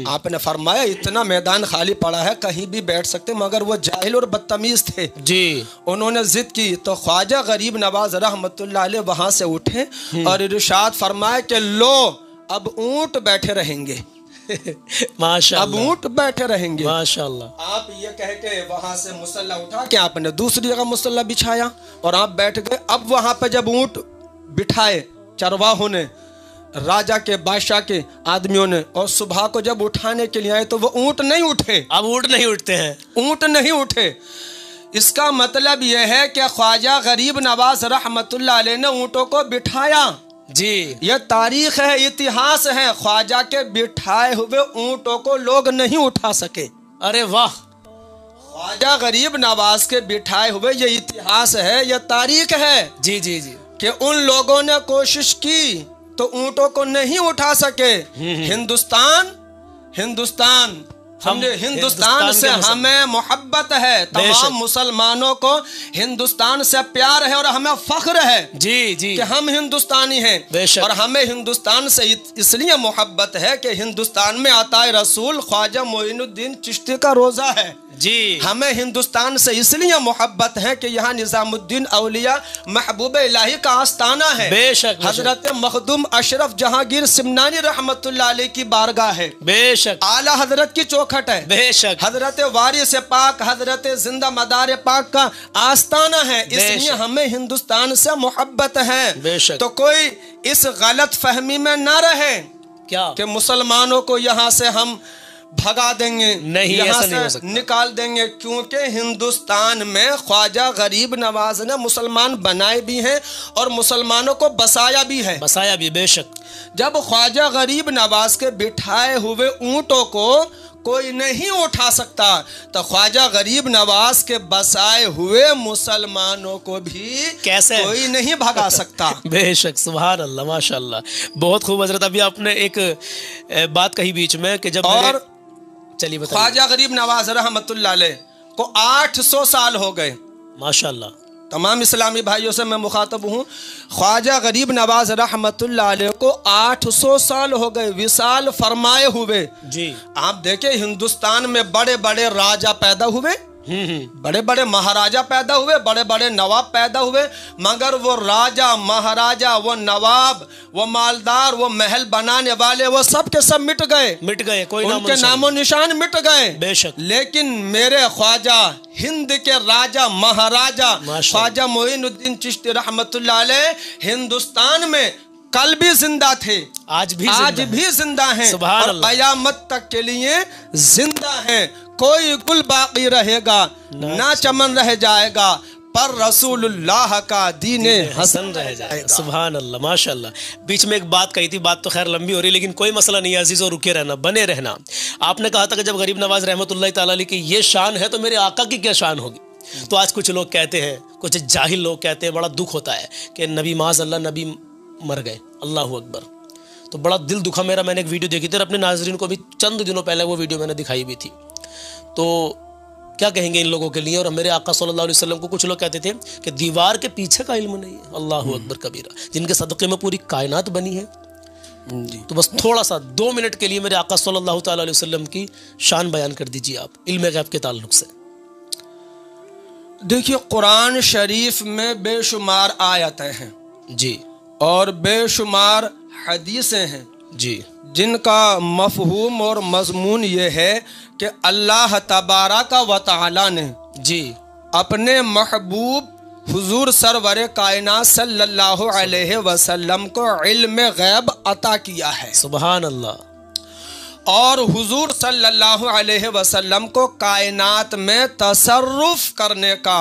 आपने फरमाया इतना मैदान खाली पड़ा है, कहीं भी बैठ सकते, मगर वो जाहिल और बदतमीज थे जी। उन्होंने जिद की, तो ख्वाजा गरीब नवाज रहमतुल्लाह अलैह वहां से उठे और इरशाद फरमाया कि लो अब ऊंट बैठे रहेंगे। माशाअल्लाह, अब ऊंट बैठे रहेंगे। माशाअल्लाह। आप ये कह के वहां से मुसल्ला उठा के आपने दूसरी जगह मुसल्ला बिछाया और आप बैठ गए। अब वहां पे जब ऊंट बिठाए चरवाहों ने, राजा के बादशाह के आदमियों ने, और सुबह को जब उठाने के लिए आए तो वो ऊंट नहीं उठे। अब ऊंट नहीं उठते हैं, ऊंट नहीं उठे। इसका मतलब यह है कि ख्वाजा गरीब नवाज रहमतुल्लाह अलैह ने ऊंटों को बिठाया जी। यह तारीख है, इतिहास है। ख्वाजा के बिठाए हुए ऊंटों को लोग नहीं उठा सके। अरे वाह, ख्वाजा गरीब नवाज के बिठाए हुए ये इतिहास है, यह तारीख है जी जी जी, कि उन लोगों ने कोशिश की तो ऊंटों को नहीं उठा सके। हिंदुस्तान हमने हिंदुस्तान से हमें मोहब्बत है, तमाम मुसलमानों को हिंदुस्तान से प्यार है और हमें फख्र है जी जी कि हम हिंदुस्तानी हैं। और हमें हिंदुस्तान से इसलिए मोहब्बत है कि हिंदुस्तान में आताए रसूल ख्वाजा मोइनुद्दीन चिश्ती का रोजा है जी। हमें हिंदुस्तान से इसलिए मोहब्बत है कि यहाँ निजामुद्दीन औलिया महबूब इलाही का आस्थाना है। बेशक, हजरत मखदूम अशरफ जहांगीर सिमनानी रहमतुल्लाह अलैह की बारगाह है। बेशक, आला हजरत की चौखट है। बेशक, हजरत वारिस पाक, हजरत जिंदा मदार पाक का आस्थाना है। इसलिए हमें हिंदुस्तान से मोहब्बत है। बेशक। तो कोई इस गलत फहमी में न रहे क्या कि मुसलमानों को यहाँ से हम भगा देंगे, नहीं, यहाँ ऐसा से नहीं हो सकता। निकाल देंगे, क्योंकि हिंदुस्तान में ख्वाजा गरीब नवाज ने मुसलमान बनाए भी हैं और मुसलमानों को बसाया भी है। बसाया भी, बेशक। जब ख्वाजा गरीब नवाज के बिठाए हुए ऊंटों को कोई नहीं उठा सकता, तो ख्वाजा गरीब नवाज के बसाए हुए मुसलमानों को भी कैसे कोई नहीं भगा सकता। बेशक, सुभान अल्लाह, माशाअल्लाह, बहुत खूब। हजरत अभी आपने एक बात कही बीच में कि जब और चलिए बताइए। ख्वाजा गरीब नवाज रहमतुल्लाह अलैह को 800 साल हो गए। माशाअल्लाह, तमाम इस्लामी भाइयों से मैं मुखातब हूँ। ख्वाजा गरीब नवाज रहमतुल्लाह अलैह को 800 साल हो गए विसाल फरमाए हुए जी। आप देखें, हिंदुस्तान में बड़े बड़े राजा पैदा हुए, बड़े बड़े महाराजा पैदा हुए, बड़े बड़े नवाब पैदा हुए, मगर वो राजा महाराजा, वो नवाब, वो मालदार, वो महल बनाने वाले, वो सब के सब मिट गए, कोई उनके नामो निशान मिट गए। बेशक। लेकिन मेरे ख्वाजा हिंद के राजा महाराजा ख्वाजा मोइनुद्दीन चिश्ती रहमतुल्लाह अलैह हिंदुस्तान में कल भी जिंदा थे, आज भी जिंदा हैं और कयामत तक के लिए जिंदा हैं। कोई गुल बाकी रहेगा ना चमन रह जाएगा, पर रसूलुल्लाह का दीने हसन रह जाएगा। सुभान अल्लाह, माशाअल्लाह। बीच में एक बात कही थी, बात तो खैर लंबी हो रही, लेकिन कोई मसला नहीं है अजीज़ों, रुके रहना, बने रहना। आपने कहा था कि जब गरीब नवाज रहमतुल्लाह ताला अलैह की ये शान है तो मेरे आका की क्या शान होगी। तो आज कुछ लोग कहते हैं, कुछ जाहिल लोग कहते हैं, बड़ा दुख होता है कि नबी माज़अल्लाह नबी मर गए, अल्लाह अकबर। तो बड़ा दिल दुखा मेरा। मैंने एक वीडियो देखी थी और अपने नाज़रीन को भी चंद दिनों पहले वो वीडियो मैंने दिखाई भी थी। तो क्या कहेंगे इन लोगों के लिए। और मेरे आका सल्लल्लाहु अलैहि वसल्लम को कुछ लोग कहते थे कि दीवार के पीछे का इल्म नहीं है, अल्लाह अकबर कबीरा, जिनके सदक़े में पूरी कायनात बनी है जी। तो बस थोड़ा सा 2 मिनट के लिए मेरे आका सल्लल्लाहु ताला अलैहि वसल्लम की शान बयान कर दीजिए आप इल्म गैब के ताल्लुक से। देखिए, कुरान शरीफ में बेशुमार आयतें हैं जी और बेशुमार हदीसें हैं जी, जिनका मफहूम और मजमून ये है कि अल्लाह तबारक व तआला ने जी अपने महबूब हुजूर सरवर कायनात सल्लल्लाहु अलैहि वसल्लम को इल्म गैब अता किया है सुभान अल्लाह। और हुजूर सल्लल्लाहु अलैहि वसल्लम को कायनात में तसर्रुफ करने का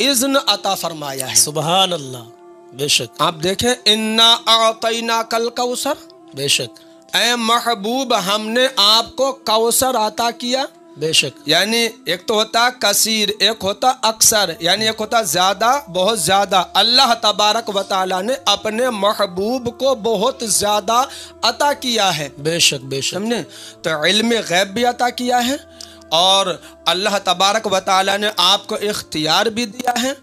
इज़्न अता फरमाया है। सुभान अल्लाह। बेशक आप देखें, इन्ना अतैना कल कौसर, बेशक ऐ महबूब हमने आपको कौसर अता किया। बेशक यानी एक तो होता कसीर, एक होता अक्सर, यानी एक होता ज्यादा, बहुत ज्यादा। अल्लाह तबारक व तआला ने अपने महबूब को बहुत ज्यादा अता किया है। बेशक बेशक समझे? तो इल्म गैब भी अता किया है और अल्लाह तबारक व तआला ने आपको इख्तियार भी दिया है।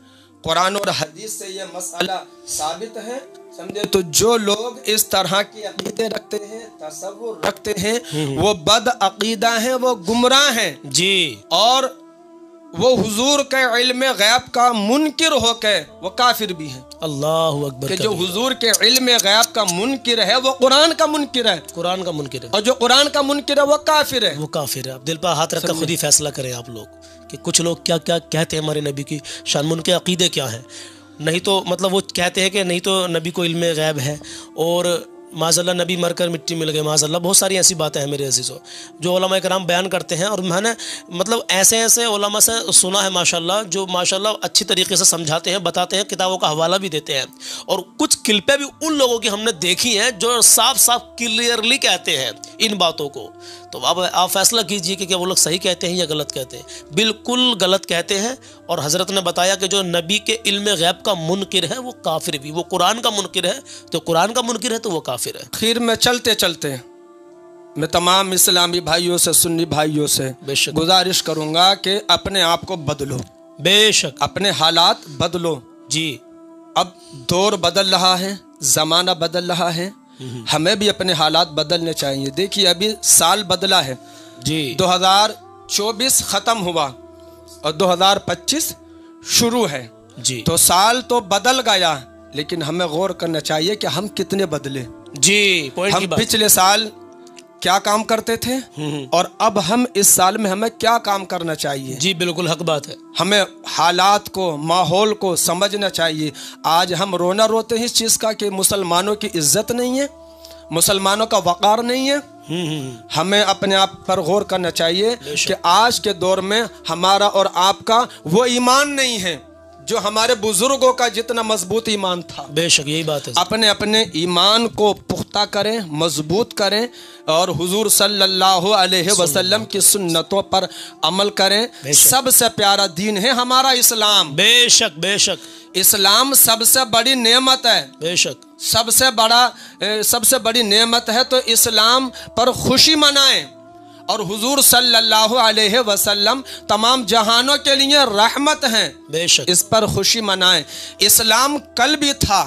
कुरान और हदीस से ये मसला साबित है। समझे? तो जो लोग इस तरह की अकीदे रखते हैं, तसव्वुर रखते हैं, वो बद अकीदा हैं, वो गुमराह हैं जी। और वो हुजूर के इल्म गैब का मुनकिर होकर वो काफिर भी हैं। अल्लाहु अकबर। कि जो हुजूर के इल्म गैब का मुनकिर है वो कुरान का मुनकिर है, कुरान का मुनकिर है, और जो कुरान का मुनकिर है वो काफिर है। वो काफिर है। आप दिल पर हाथ रखकर खुद ही फैसला करें आप लोग कि कुछ लोग क्या क्या कहते हैं हमारे नबी की शान में, उनके अकीदे क्या हैं। नहीं तो मतलब वो कहते हैं कि नहीं तो नबी को इल्म गैब है और माज़अल्लाह नबी मरकर मिट्टी मिल गए, माज़अल्लाह। बहुत सारी ऐसी बातें हैं मेरे अज़ीज़ों जो उलमा कराम बयान करते हैं, और मैंने मतलब ऐसे ऐसे उलमा से सुना है माशाल्लाह, जो माशाल्लाह अच्छी तरीके से समझाते हैं, बताते हैं, किताबों का हवाला भी देते हैं। और कुछ क्लिपें भी उन लोगों की हमने देखी हैं जो साफ साफ क्लियरली कहते हैं इन बातों को। तो अब आप फैसला कीजिए कि क्या वो लोग सही कहते हैं या गलत कहते हैं। बिल्कुल गलत कहते हैं। और हज़रत ने बताया कि जो नबी के इल्म गैब का मुनकिर है वो काफिर भी, वो कुरान का मुनकिर है तो कुरान का मुनकिर है तो वो काफिर है। आखिर में चलते चलते मैं तमाम इस्लामी भाइयों से, सुन्नी भाइयों से बेशक गुजारिश करूंगा कि अपने आप को बदलो, बेशक अपने हालात बदलो जी। अब दौर बदल रहा है, ज़माना बदल रहा है, हमें भी अपने हालात बदलने चाहिए। देखिए अभी साल बदला है जी, 2024 ख़त्म हुआ और 2025 शुरू है जी तो साल तो बदल गया, लेकिन हमें गौर करना चाहिए कि हम कितने बदले। जी, पॉइंट की हम बात। पिछले साल क्या काम करते थे और अब हम इस साल में हमें क्या काम करना चाहिए। जी बिल्कुल हक बात है। हमें हालात को, माहौल को समझना चाहिए। आज हम रोना रोते हैं इस चीज़ का कि मुसलमानों की इज्जत नहीं है, मुसलमानों का वक़ार नहीं है। हमें अपने आप पर गौर करना चाहिए कि आज के दौर में हमारा और आपका वो ईमान नहीं है जो हमारे बुजुर्गों का जितना मजबूत ईमान था। बेशक यही बात है। अपने अपने ईमान को पुख्ता करें, मजबूत करें और हुजूर सल्लल्लाहु अलैहि वसल्लम की सुन्नतों पर अमल करें। सबसे प्यारा दीन है हमारा इस्लाम। बेशक बेशक इस्लाम सबसे बड़ी नेमत है, बेशक सबसे बड़ी नेमत है। तो इस्लाम पर खुशी मनाएं और हुजूर सल्लल्लाहु अलैहि वसल्लम तमाम जहानों के लिए रहमत हैं। बेशक इस पर खुशी मनाएं। इस्लाम कल भी था,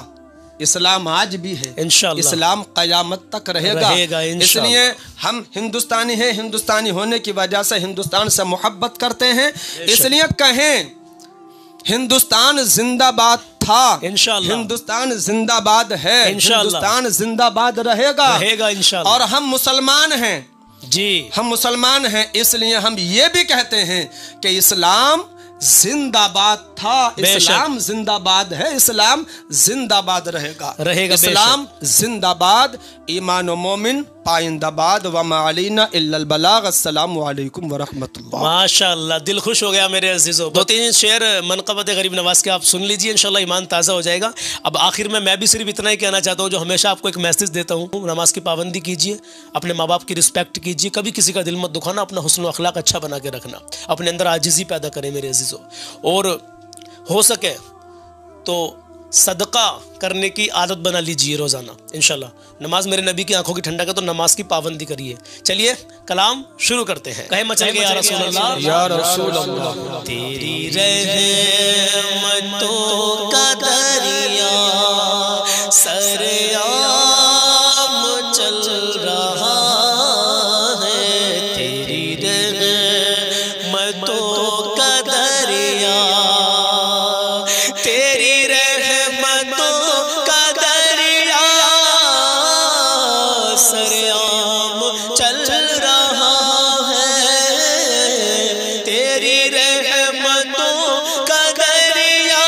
इस्लाम आज भी है, इंशाअल्लाह इस्लाम क़यामत तक रहेगा इंशाअल्लाह। इसलिए हम हिंदुस्तानी हैं, हिंदुस्तानी होने की वजह से हिंदुस्तान से मोहब्बत करते हैं। इसलिए कहें हिंदुस्तान जिंदाबाद था, इंशाअल्लाह। हिंदुस्तान जिंदाबाद है, हिंदुस्तान जिंदाबाद रहेगा इंशाअल्लाह। और हम मुसलमान हैं जी, हम मुसलमान हैं, इसलिए हम ये भी कहते हैं कि इस्लाम जिंदाबाद था, इस्लाम जिंदाबाद है, इस्लाम जिंदाबाद रहेगा इस्लाम जिंदाबाद, ईमान व मोमिन पाइंदाबाद व मा अलैना इल्लल बलाग। अस्सलामु अलैकुम व रहमतुल्लाह। माशाअल्लाह, दिल खुश हो गया मेरे अजीजों। 2-3 शेर मनक़बत गरीब नवाज के आप सुन लीजिए, इंशाअल्लाह ईमान ताज़ा हो जाएगा। अब आखिर में मैं भी सिर्फ इतना ही कहना चाहता हूँ जो हमेशा आपको एक मैसेज देता हूँ, नमाज की पाबंदी कीजिए, अपने माँ बाप की रिस्पेक्ट कीजिए, कभी किसी का दिल मत दुखाना, अपना हुस्न अखलाक अच्छा बना के रखना, अपने अंदर आजिज़ी पैदा करें मेरे अजीजों। और हो सके तो सदका करने की आदत बना लीजिए रोज़ाना इंशाल्लाह। नमाज मेरे नबी की आंखों की ठंडक है, तो नमाज की पाबंदी करिए। चलिए कलाम शुरू करते हैं। कहे मचल के या रसूल अल्लाह, या रसूल अल्लाह। तेरी रहमतों का दरिया सरेआम चल रहा है, तेरी रहमतों का दरिया, तेरी रहमतों का दरिया सरेआम चल रहा है, तेरी रहमतों का दरिया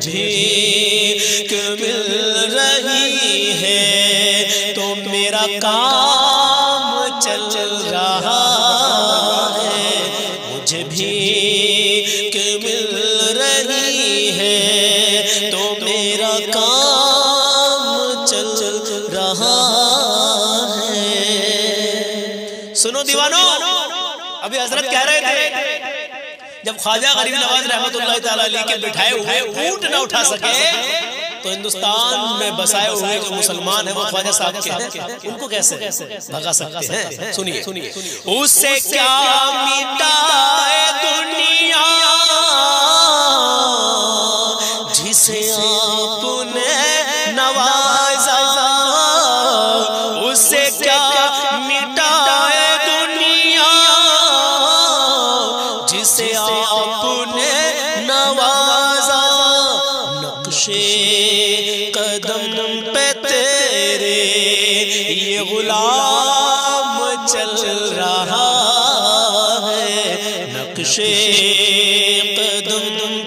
بھی مل رہی ہے تو میرا کام چل رہا ہے، مجھے بھی مل رہی ہے تو میرا کام چل رہا ہے۔ سنو دیوانو، ابھی حضرت کہہ رہے تھے جب خواجہ غریب نواز رحمت اللہ تعالیٰ علیہ کے بٹھائے ہوئے اونٹ نہ اٹھا سکے تو ہندوستان میں بسائے ہوئے جو مسلمان ہیں وہ خواجہ صاحب کے ہیں، ان کو کیسے بھگا سکتے ہیں؟ سنیے، اس سے کیا مٹائے دنیا جسے آپ نے نوازا، اس سے کیا مٹائے دنیا جسے آپ نے نوازا، نقش قدم پہ تیرے یہ غلام چل رہا ہے، نقش قدم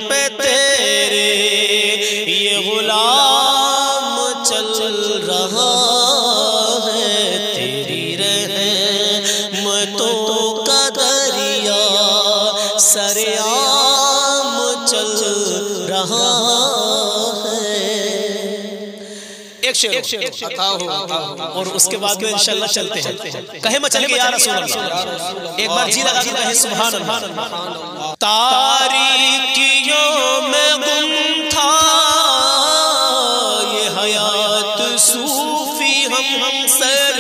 پہ تیرے یہ غلام چل رہا ہے، تیری رحمتوں کا دریا سرعام چل رہا ہے۔ ایک شعر اور اس کے بعد میں انشاءاللہ چلتے ہیں۔ کہیں میں چل کے یا رسول اللہ، ایک بار جی لگا کے کہیں سبحان اللہ۔ تاریکیوں میں گم تھا یہ حیات صوفی ہم سر،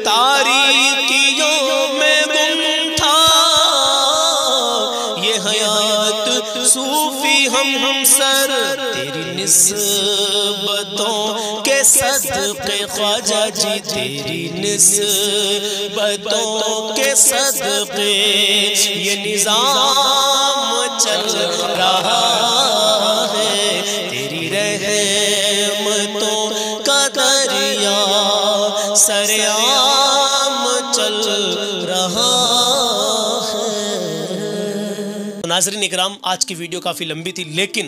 تاریکیوں میں گم تھا یہ حیات صوفی ہم سر، تیری نسبتوں کے صدقے خواجہ جی، تیری نسبتوں کے صدقے یہ نظام چل رہا ہے، تیری رحمتوں کا دریا سرعام چل رہا ہے۔ ناظرین اکرام، آج کی ویڈیو کافی لمبی تھی، لیکن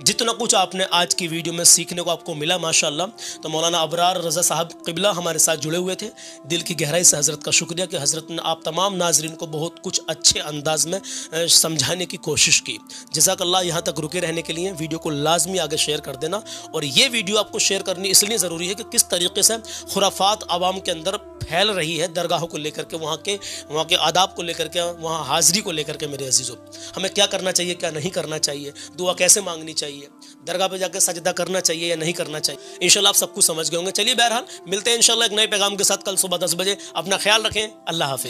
جتنا کچھ آپ نے آج کی ویڈیو میں سیکھنے کو آپ کو ملا ماشاءاللہ، تو مولانا ابرار رضا صاحب قبلہ ہمارے ساتھ جڑے ہوئے تھے۔ دل کی گہرائی سے حضرت کا شکریہ کہ حضرت نے آپ تمام ناظرین کو بہت کچھ اچھے انداز میں سمجھانے کی کوشش کی۔ جزاک اللہ۔ یہاں تک رکے رہنے کے لیے ویڈیو کو لازمی آگے شیئر کر دینا، اور یہ ویڈیو آپ کو شیئر کرنی اس لیے ضروری ہے کہ کس طریقے سے خرافات عوام کے اندر پھیل رہی ہے درگاہوں کو لے کر کے، وہاں کے آداب کو لے کر کے، وہاں حاضری کو لے کر کے۔ میرے عزیزوں، ہمیں کیا کرنا چاہیے، کیا نہیں کرنا چاہیے، دعا کیسے مانگنی چاہیے، درگاہ پہ جا کے سجدہ کرنا چاہیے یا نہیں کرنا چاہیے، انشاءاللہ آپ سب کچھ سمجھ گئے ہوں گے۔ چلیے بہرحال ملتے ہیں انشاءاللہ ایک نئے پیغام کے ساتھ کل صبح 10 بجے۔ اپنا خیال رکھیں، اللہ حافظ۔